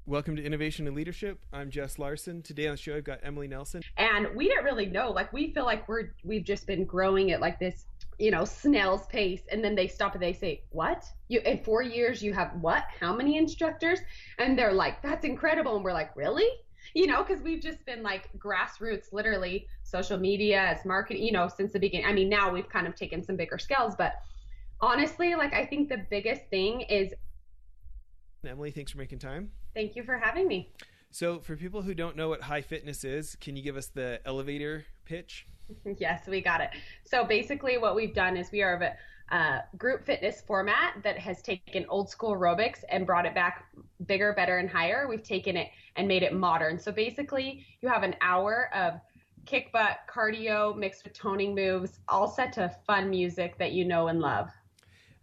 Welcome to Innovation and Leadership. I'm Jess Larson. Today on the show, I've got Emily Nelson. And we didn't really know. Like we feel like we've just been growing at like this, snail's pace. And then they stop and they say, "What? You in 4 years you have what? How many instructors?" And they're like, "That's incredible." And we're like, "Really?" Because we've just been like grassroots, literally social media as marketing, since the beginning. I mean, now we've kind of taken some bigger scales, but honestly, like I think the biggest thing is Emily, thanks for making time. thank you for having me. So, for people who don't know what high fitness is, can you give us the elevator pitch? Yes, we got it. So basically, what we've done is we are of a group fitness format that has taken old school aerobics and brought it back bigger, better, and higher. We've taken it and made it modern. So basically, you have an hour of kick butt cardio mixed with toning moves, all set to fun music that you know and love.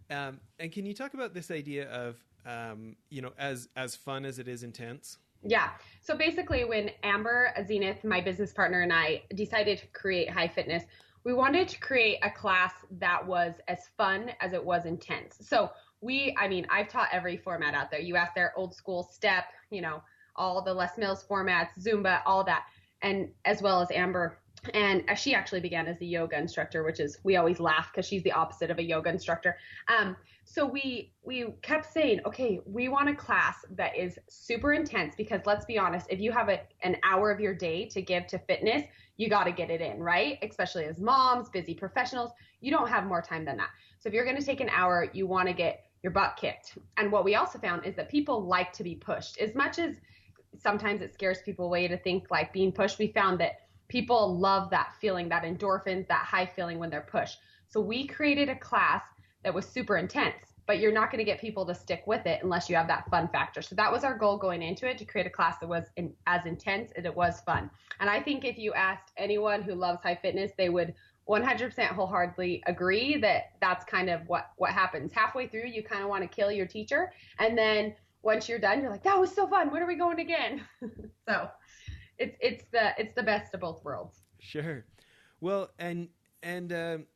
And can you talk about this idea of, as fun as it is intense? Yeah. So basically, when Amber Zenith, my business partner, and I decided to create High Fitness, we wanted to create a class that was as fun as it was intense. So I've taught every format out there. You ask their old school step, all the Les Mills formats, Zumba, all that, and as well as Amber. And she actually began as a yoga instructor, which is, we always laugh because she's the opposite of a yoga instructor. So we kept saying, okay, we want a class that is super intense because let's be honest, if you have an hour of your day to give to fitness, you got to get it in, right? Especially as moms, busy professionals, you don't have more time than that. So if you're going to take an hour, you want to get your butt kicked. And what we also found is that people like to be pushed. As much as sometimes it scares people away to think like being pushed, we found that people love that feeling, that endorphins, that high feeling when they're pushed. So we created a class that was super intense, but you're not going to get people to stick with it unless you have that fun factor. So that was our goal going into it, to create a class that was as intense as it was fun. And I think if you asked anyone who loves high fitness, they would 100% wholeheartedly agree that that's kind of what happens. Halfway through, you kind of want to kill your teacher. And then once you're done, you're like, that was so fun. When are we going again? So it's the best of both worlds. Sure. Well, and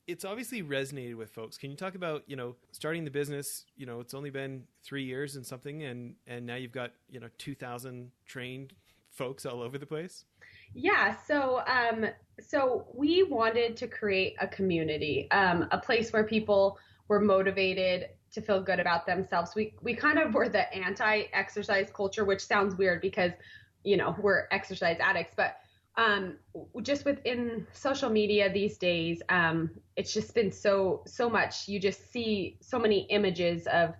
it's obviously resonated with folks. Can you talk about, starting the business, it's only been 3 years and something, and now you've got, 2,000 trained folks all over the place? Yeah, so we wanted to create a community, a place where people were motivated to feel good about themselves. We kind of were the anti-exercise culture, which sounds weird because, we're exercise addicts, but just within social media these days, it's just been so much. You just see so many images of,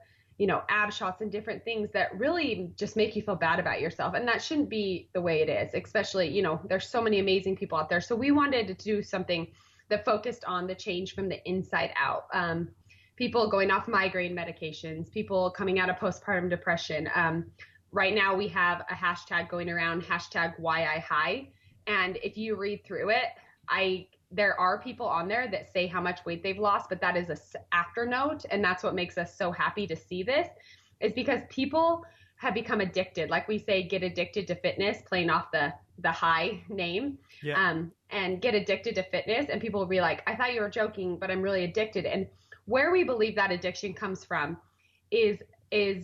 ab shots and different things that really just make you feel bad about yourself. And that shouldn't be the way it is, especially, there's so many amazing people out there. So we wanted to do something that focused on the change from the inside out. People going off migraine medications, people coming out of postpartum depression. Right now we have a hashtag going around, hashtag why I high. And if you read through it, there are people on there that say how much weight they've lost, but that is a after note. And that's what makes us so happy to see this, is because people have become addicted. Like we say, get addicted to fitness, playing off the high name, Yeah. and get addicted to fitness. And people will be like, I thought you were joking, but I'm really addicted. And where we believe that addiction comes from is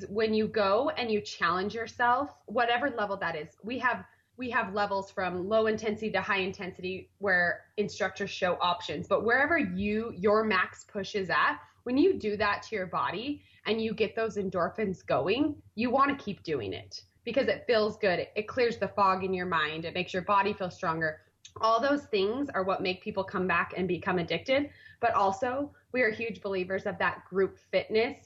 when you go and you challenge yourself, whatever level that is. We have levels from low intensity to high intensity where instructors show options, but wherever your max push is at, when you do that to your body and you get those endorphins going, you want to keep doing it because it feels good. It clears the fog in your mind. It makes your body feel stronger. All those things are what make people come back and become addicted. But also, we are huge believers of that group fitness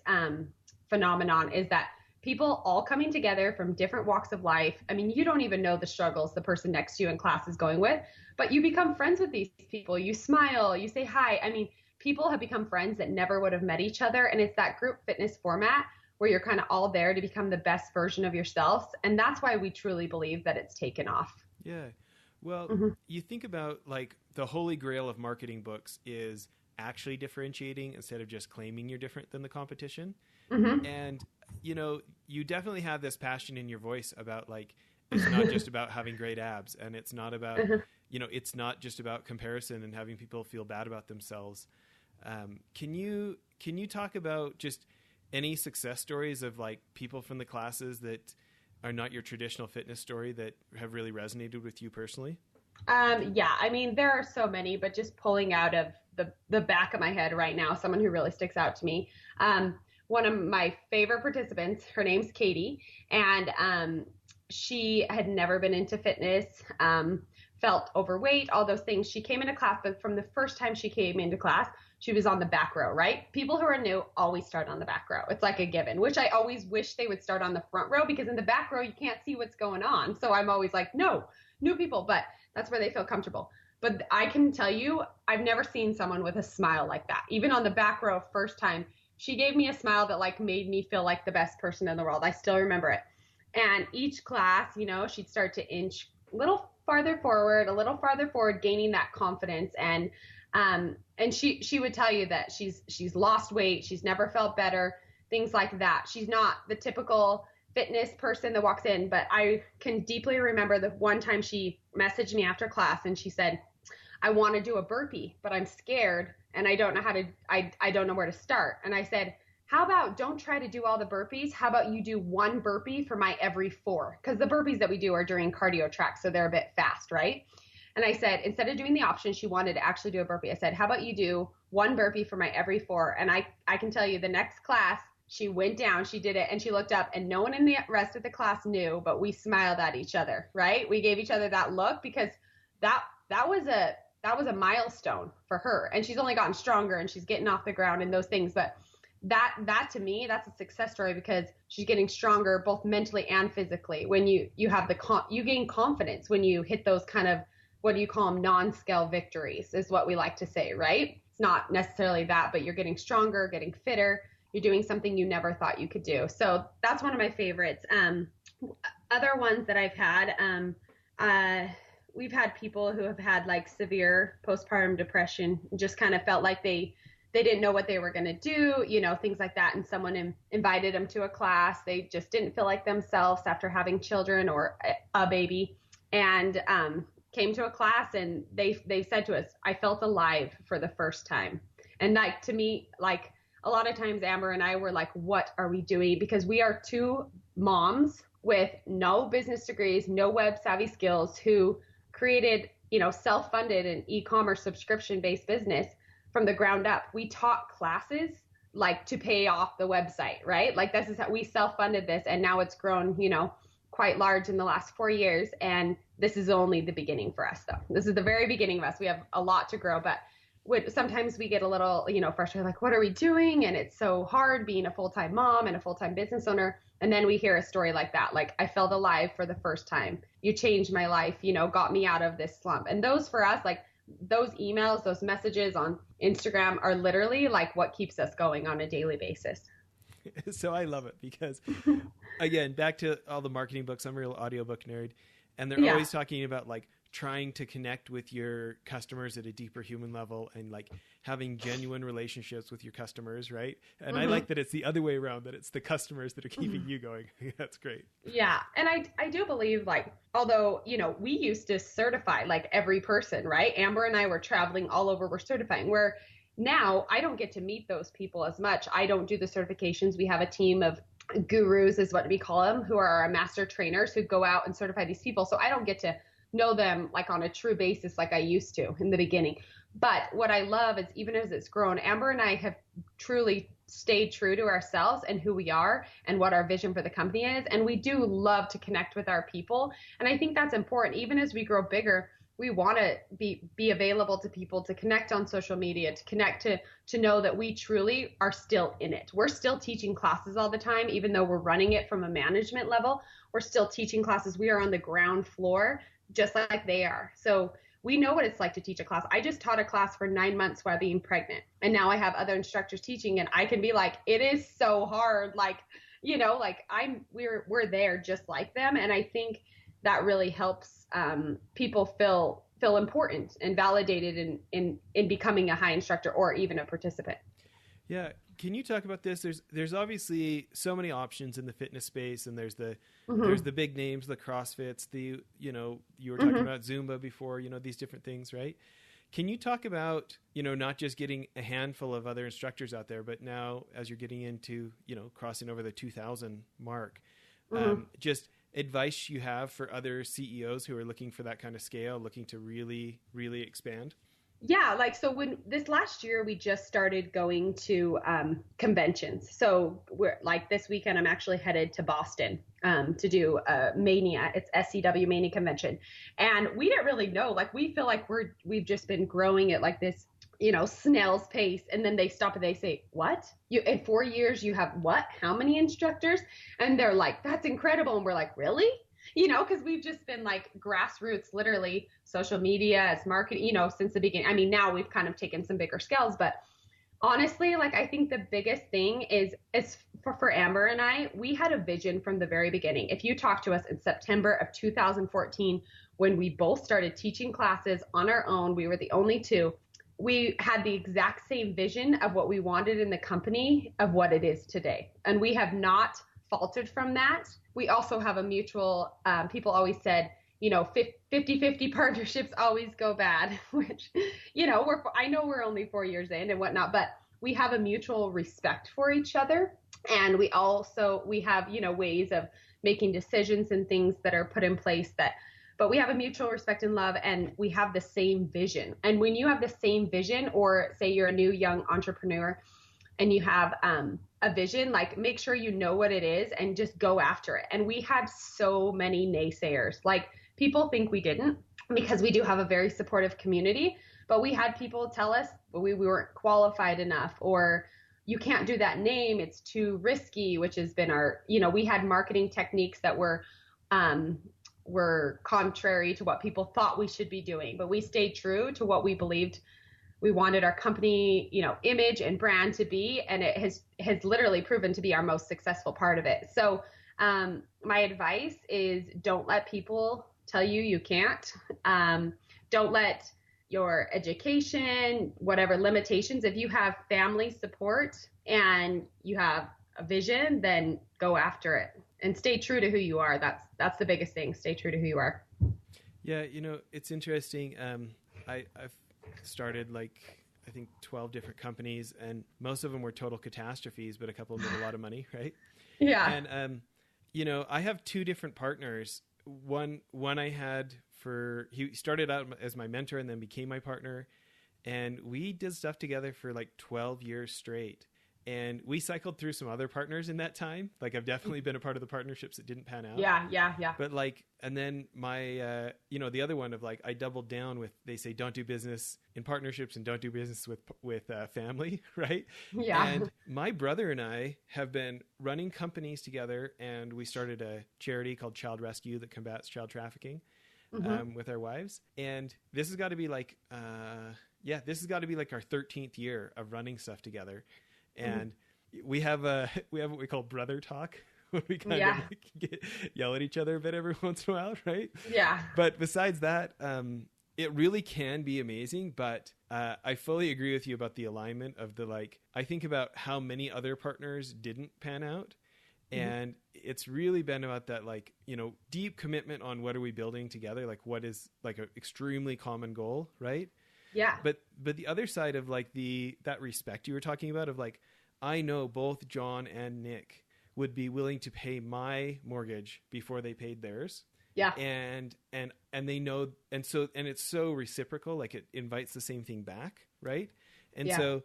phenomenon, is that people all coming together from different walks of life. I mean, you don't even know the struggles the person next to you in class is going with, but you become friends with these people. You smile, you say hi. I mean, people have become friends that never would have met each other. And it's that group fitness format where you're kind of all there to become the best version of yourself. And that's why we truly believe that it's taken off. Yeah. Well, you think about like the holy grail of marketing books is actually differentiating instead of just claiming you're different than the competition. Mm-hmm. And, you definitely have this passion in your voice about like, it's not just about having great abs, and it's not about, it's not just about comparison and having people feel bad about themselves. Can you talk about just any success stories of like people from the classes that are not your traditional fitness story that have really resonated with you personally? Yeah, I mean, there are so many, but just pulling out of the back of my head right now, someone who really sticks out to me. One of my favorite participants, her name's Katie, and she had never been into fitness, felt overweight, all those things. She came into class, but from the first time she came into class, she was on the back row, right? People who are new always start on the back row. It's like a given, which I always wish they would start on the front row, because in the back row, you can't see what's going on. So I'm always like, no, new people, but that's where they feel comfortable. But I can tell you, I've never seen someone with a smile like that. Even on the back row, first time, she gave me a smile that like made me feel like the best person in the world. I still remember it. And each class, you know, she'd start to inch a little farther forward, gaining that confidence. And she would tell you that she's lost weight, she's never felt better, things like that. She's not the typical fitness person that walks in, but I can deeply remember the one time she messaged me after class and she said, I want to do a burpee, but I'm scared and I don't know how to, I don't know where to start. And I said, how about don't try to do all the burpees? How about you do one burpee for my every 4? Because the burpees that we do are during cardio tracks, so they're a bit fast, right? And I said, instead of doing the option, she wanted to actually do a burpee. I said, how about you do one burpee for my every 4? And I can tell you the next class, she went down, she did it, and she looked up, and no one in the rest of the class knew, but we smiled at each other, right? We gave each other that look, because that was a milestone for her. And she's only gotten stronger and she's getting off the ground and those things. But that to me, that's a success story, because she's getting stronger both mentally and physically. When you have you gain confidence when you hit those kind of, what do you call them, non-scale victories is what we like to say, right? It's not necessarily that, but you're getting stronger, getting fitter. You're doing something you never thought you could do. So that's one of my favorites. Other ones that I've had, we've had people who have had like severe postpartum depression, just kind of felt like they didn't know what they were going to do, you know, things like that. And someone invited them to a class. They just didn't feel like themselves after having children or a baby, and came to a class, and they said to us, I felt alive for the first time. And like, to me, like a lot of times Amber and I were like, what are we doing? Because we are 2 moms with no business degrees, no web savvy skills, who created, you know, self-funded and e-commerce subscription-based business from the ground up. We taught classes like to pay off the website, right? Like, this is how we self-funded this, and now it's grown, you know, quite large in the last 4 years. And this is only the beginning for us, though. This is the very beginning of us. We have a lot to grow, but sometimes we get a little, you know, frustrated, like, what are we doing? And it's so hard being a full-time mom and a full-time business owner. And then we hear a story like that, like, I felt alive for the first time. You changed my life, you know, got me out of this slump. And those, for us, like, those emails, those messages on Instagram are literally like what keeps us going on a daily basis. So I love it, because again, back to all the marketing books, I'm a real audiobook nerd, and they're always talking about like trying to connect with your customers at a deeper human level, and like having genuine relationships with your customers, right? And I like that it's the other way around, that it's the customers that are keeping you going. That's great. Yeah. And I do believe, like, although, you know, we used to certify like every person, right? Amber and I were traveling all over, we're certifying, where now I don't get to meet those people as much. I don't do the certifications. We have a team of gurus, is what we call them, who are our master trainers who go out and certify these people. So I don't get to know them like on a true basis like I used to in the beginning. But what I love is, even as it's grown, Amber and I have truly stayed true to ourselves and who we are and what our vision for the company is. And we do love to connect with our people. And I think that's important. Even as we grow bigger, we want to be available to people, to connect on social media, to connect, to know that we truly are still in it. We're still teaching classes all the time, even though we're running it from a management level. We're still teaching classes. We are on the ground floor, just like they are. So we know what it's like to teach a class. I just taught a class for 9 months while being pregnant. And now I have other instructors teaching, and I can be like, it is so hard. Like, you know, like we're there just like them. And I think that really helps people feel important and validated in becoming a high instructor or even a participant. Yeah. Can you talk about this? There's obviously so many options in the fitness space, and there's the big names, the CrossFits, you were talking about Zumba before, you know, these different things, right? Can you talk about, you know, not just getting a handful of other instructors out there, but now as you're getting into, you know, crossing over the 2,000 mark, just advice you have for other CEOs who are looking for that kind of scale, looking to really, really expand? Yeah, like so when this last year we just started going to conventions. So we're like this weekend I'm actually headed to Boston to do Mania. It's SCW Mania convention, and we didn't really know. Like we feel like we've just been growing at like this, you know, snail's pace. And then they stop and they say, "What? You in 4 years you have what? How many instructors?" And they're like, "That's incredible." And we're like, "Really?" You know, because we've just been like grassroots, literally social media as marketing, you know, since the beginning. I mean, now we've kind of taken some bigger scales, but honestly, like I think the biggest thing is for Amber and I, we had a vision from the very beginning. If you talk to us in September of 2014, when we both started teaching classes on our own, we were the only two. We had the exact same vision of what we wanted in the company of what it is today. And we have not faltered from that. We also have a mutual, people always said, you know, 50-50 partnerships always go bad, which, you know, I know we're only 4 years in and whatnot, but we have a mutual respect for each other. And we have, you know, ways of making decisions and things that are put in place but we have a mutual respect and love, and we have the same vision. And when you have the same vision, or say you're a new young entrepreneur and you have a vision, like make sure you know what it is and just go after it. And we had so many naysayers. Like people think we didn't, because we do have a very supportive community, but we had people tell us we weren't qualified enough, or you can't do that name, it's too risky, which has been we had marketing techniques that were contrary to what people thought we should be doing, but we stayed true to what we believed we wanted our company, you know, image and brand to be, and it has literally proven to be our most successful part of it. So my advice is don't let people tell you can't. Don't let your education, whatever limitations, if you have family support and you have a vision, then go after it and stay true to who you are. That's the biggest thing. Stay true to who you are. Yeah, you know, it's interesting. I've started I think 12 different companies, and most of them were total catastrophes, but a couple made a lot of money, right? Yeah. And you know, I have two different partners. One I had he started out as my mentor and then became my partner, and we did stuff together for like 12 years straight. And we cycled through some other partners in that time. Like I've definitely been a part of the partnerships that didn't pan out. Yeah. But and then my, the other one of I doubled down with, they say, don't do business in partnerships and don't do business with family. Right. Yeah. And my brother and I have been running companies together, and we started a charity called Child Rescue that combats child trafficking with our wives. And this has got to be our 13th year of running stuff together. And we have what we call brother talk, where we kind of yell at each other a bit every once in a while, right? Yeah. But besides that, it really can be amazing. But I fully agree with you about the alignment of I think about how many other partners didn't pan out. And it's really been about that, deep commitment on what are we building together? Like what is an extremely common goal, right? Yeah. But the other side of that respect you were talking about of I know both John and Nick would be willing to pay my mortgage before they paid theirs. Yeah. And they know, and it's so reciprocal, it invites the same thing back. Right. And so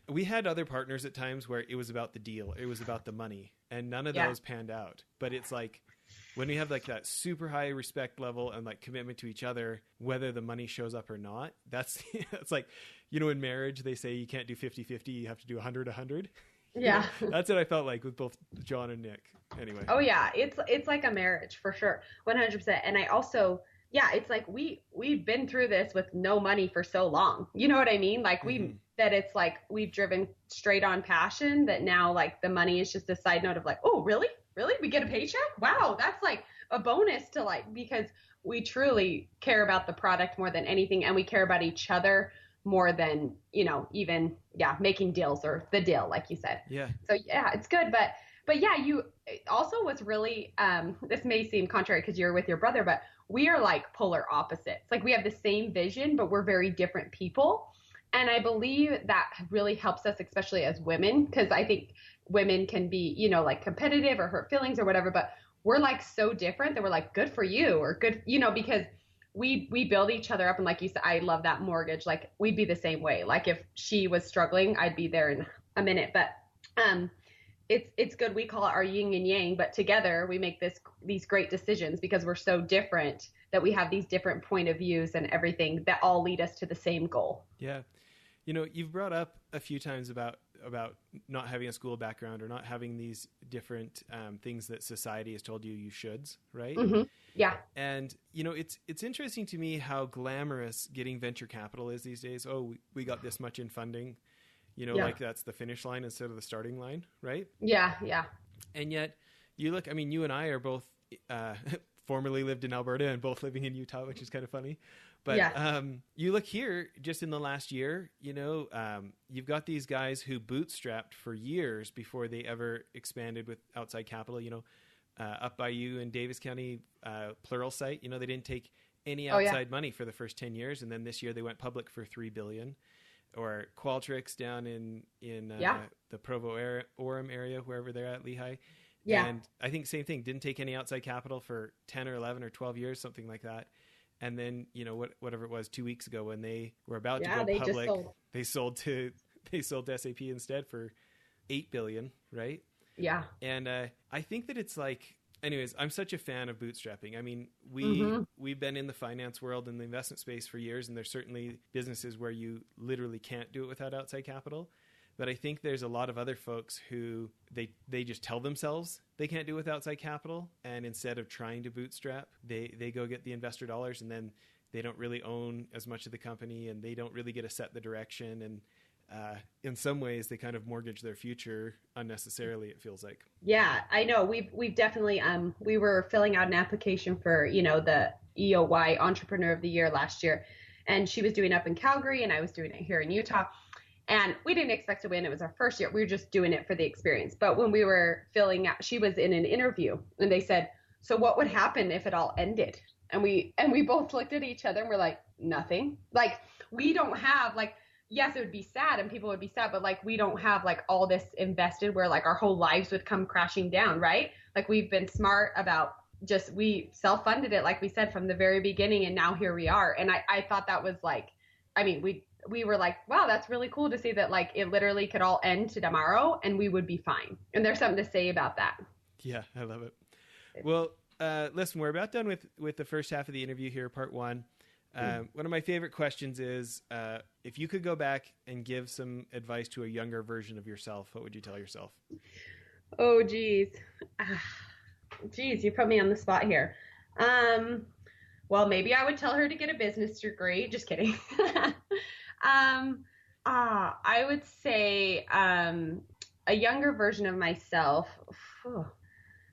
we had other partners at times where it was about the deal. It was about the money, and none of those panned out. But it's when we have that super high respect level and commitment to each other, whether the money shows up or not, that's in marriage, they say you can't do 50-50, you have to do 100-100. Yeah. That's what I felt like with both John and Nick. Anyway. Oh yeah. It's like a marriage for sure. 100%. And I also, it's we've been through this with no money for so long. You know what I mean? We've driven straight on passion, that now the money is just a side note of oh, really? Really? We get a paycheck? Wow. That's a bonus to because we truly care about the product more than anything. And we care about each other more than, even, making deals or the deal, like you said. Yeah. So it's good. But yeah, you also what's really, this may seem contrary because you're with your brother, but we are polar opposites. We have the same vision, but we're very different people. And I believe that really helps us, especially as women, because I think women can be, like competitive or hurt feelings or whatever, but we're like so different that we're like, good for you, or good, because we build each other up. And like you said, I love that mortgage. Like we'd be the same way. Like if she was struggling, I'd be there in a minute. But it's good. We call it our yin and yang, but together we make these great decisions because we're so different that we have these different point of views and everything that all lead us to the same goal. Yeah. You've brought up a few times about not having a school background or not having these different things that society has told you shoulds, right? Mm-hmm. Yeah. And, it's interesting to me how glamorous getting venture capital is these days. Oh, we got this much in funding, like that's the finish line instead of the starting line, right? Yeah, yeah. And yet you look, you and I are both formerly lived in Alberta and both living in Utah, which is kind of funny. But you look here just in the last year, you've got these guys who bootstrapped for years before they ever expanded with outside capital, up by you in Davis County, Pluralsight, they didn't take any outside money for the first 10 years. And then this year they went public for $3 billion. Or Qualtrics down in the Provo-Orem area, wherever they're at, Lehigh. Yeah. And I think same thing, didn't take any outside capital for 10 or 11 or 12 years, something like that. And then, whatever it was 2 weeks ago when they were about to go public, they sold to SAP instead for $8 billion, right? Yeah. And I think that it's like, anyways, I'm such a fan of bootstrapping. We've been in the finance world and the investment space for years, and there's certainly businesses where you literally can't do it without outside capital. But I think there's a lot of other folks who they just tell themselves they can't do it with outside capital. And instead of trying to bootstrap, they go get the investor dollars, and then they don't really own as much of the company, and they don't really get to set the direction. And in some ways, they kind of mortgage their future unnecessarily, it feels like. Yeah, I know. We've definitely, we were filling out an application for, the EOY Entrepreneur of the Year last year. And she was doing it up in Calgary, and I was doing it here in Utah. And we didn't expect to win. It was our first year. We were just doing it for the experience. But when we were filling out, she was in an interview, and they said, so what would happen if it all ended? And we both looked at each other and we're like, nothing. Like, we don't have, like, yes, it would be sad and people would be sad, but like, we don't have like all this invested where like our whole lives would come crashing down, right? Like, we've been smart about we self-funded it, like we said, from the very beginning. And now here we are. And I thought that was like, we were like, wow, that's really cool to see that like it literally could all end tomorrow and we would be fine. And there's something to say about that. Yeah, I love it. Well, listen, we're about done with the first half of the interview here, part one. One of my favorite questions is, if you could go back and give some advice to a younger version of yourself, what would you tell yourself? Oh, geez. You put me on the spot here. Well, maybe I would tell her to get a business degree. Just kidding. I would say a younger version of myself.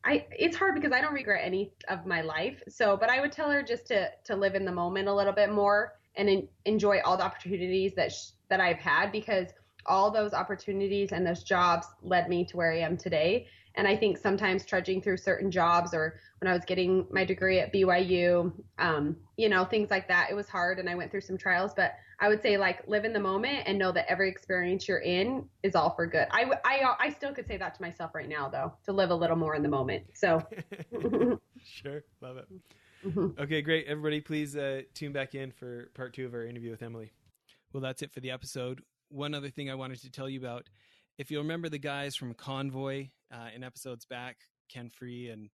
It's hard because I don't regret any of my life. But I would tell her just to live in the moment a little bit more and enjoy all the opportunities that I've had, because all those opportunities and those jobs led me to where I am today. And I think sometimes trudging through certain jobs, or when I was getting my degree at BYU, things like that, it was hard and I went through some trials. But I would say, like, live in the moment and know that every experience you're in is all for good. I still could say that to myself right now, though, to live a little more in the moment. So. Sure. Love it. Mm-hmm. Okay, great. Everybody, please tune back in for part 2 of our interview with Emily. Well, that's it for the episode. One other thing I wanted to tell you about, if you'll remember the guys from Convoy in episodes back, Ken Free and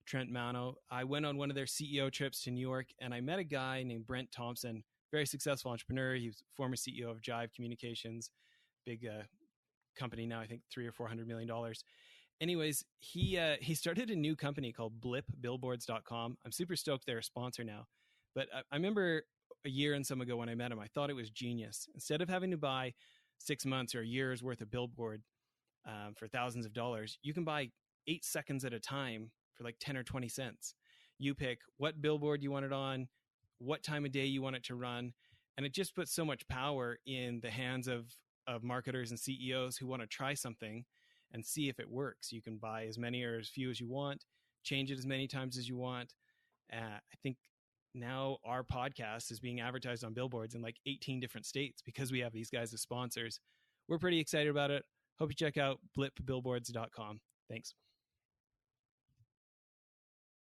Trent Mano, I went on one of their CEO trips to New York, and I met a guy named Brent Thompson, very successful entrepreneur. He was former CEO of Jive Communications, big company now, I think $300 or $400 million. Anyways, he started a new company called blipbillboards.com. I'm super stoked they're a sponsor now. But I remember a year and some ago when I met him, I thought it was genius. Instead of having to buy 6 months or a year's worth of billboard for thousands of dollars, you can buy 8 seconds at a time for like 10 or 20 cents. You pick what billboard you want it on, what time of day you want it to run. And it just puts so much power in the hands of marketers and CEOs who want to try something and see if it works. You can buy as many or as few as you want, change it as many times as you want. I think now our podcast is being advertised on billboards in like 18 different states because we have these guys as sponsors. We're pretty excited about it. hope you check out blipbillboards.com. Thanks.